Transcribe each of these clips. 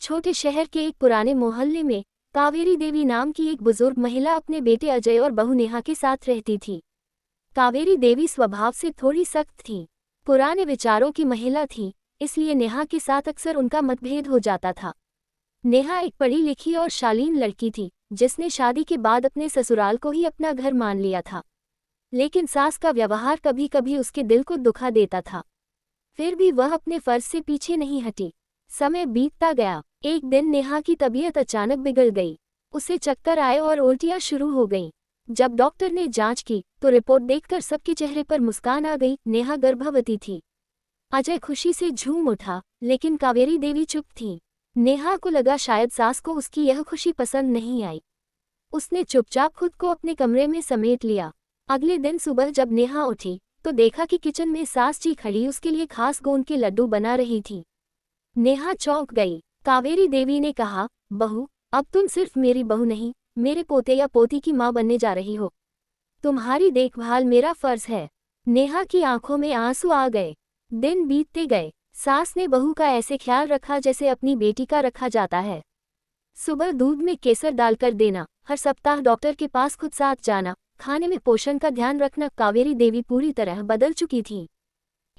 छोटे शहर के एक पुराने मोहल्ले में कावेरी देवी नाम की एक बुजुर्ग महिला अपने बेटे अजय और बहू नेहा के साथ रहती थी। कावेरी देवी स्वभाव से थोड़ी सख्त थी, पुराने विचारों की महिला थी, इसलिए नेहा के साथ अक्सर उनका मतभेद हो जाता था। नेहा एक पढ़ी लिखी और शालीन लड़की थी, जिसने शादी के बाद अपने ससुराल को ही अपना घर मान लिया था। लेकिन सास का व्यवहार कभी कभी उसके दिल को दुखा देता था। फिर भी वह अपने फर्ज से पीछे नहीं हटी। समय बीतता गया। एक दिन नेहा की तबीयत अचानक बिगड़ गई। उसे चक्कर आए और उल्टियां शुरू हो गईं। जब डॉक्टर ने जांच की तो रिपोर्ट देखकर सबके चेहरे पर मुस्कान आ गई। नेहा गर्भवती थी। अजय खुशी से झूम उठा, लेकिन कावेरी देवी चुप थी। नेहा को लगा शायद सास को उसकी यह खुशी पसंद नहीं आई। उसने चुपचाप खुद को अपने कमरे में समेट लिया। अगले दिन सुबह जब नेहा उठी तो देखा कि किचन में सास जी खड़ी उसके लिए खास गोंद के लड्डू बना रही थी। नेहा चौंक गई। कावेरी देवी ने कहा, बहू, अब तुम सिर्फ मेरी बहू नहीं, मेरे पोते या पोती की माँ बनने जा रही हो। तुम्हारी देखभाल मेरा फर्ज है। नेहा की आंखों में आंसू आ गए। दिन बीतते गए। सास ने बहू का ऐसे ख्याल रखा जैसे अपनी बेटी का रखा जाता है। सुबह दूध में केसर डालकर देना, हर सप्ताह डॉक्टर के पास खुद साथ जाना, खाने में पोषण का ध्यान रखना। कावेरी देवी पूरी तरह बदल चुकी थी।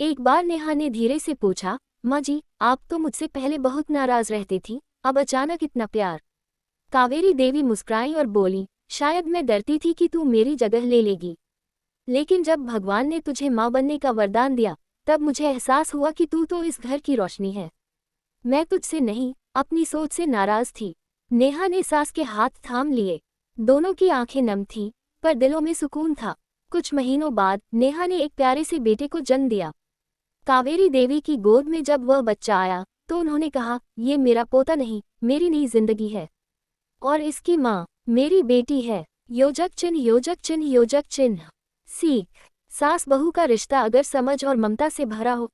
एक बार नेहा ने धीरे से पूछा, माँ जी, आप तो मुझसे पहले बहुत नाराज रहती थी, अब अचानक इतना प्यार। कावेरी देवी मुस्कुराई और बोली, शायद मैं डरती थी कि तू मेरी जगह ले लेगी। लेकिन जब भगवान ने तुझे माँ बनने का वरदान दिया, तब मुझे एहसास हुआ कि तू तो इस घर की रोशनी है। मैं तुझसे नहीं, अपनी सोच से नाराज थी। नेहा ने सास के हाथ थाम लिए। दोनों की आंखें नम थीं, पर दिलों में सुकून था। कुछ महीनों बाद नेहा ने एक प्यारे से बेटे को जन्म दिया। कावेरी देवी की गोद में जब वह बच्चा आया तो उन्होंने कहा, ये मेरा पोता नहीं, मेरी नई जिंदगी है। और इसकी माँ मेरी बेटी है। योजक चिन्ह, योजक चिन्ह, योजक चिन्ह। सीख। सास बहू का रिश्ता अगर समझ और ममता से भरा हो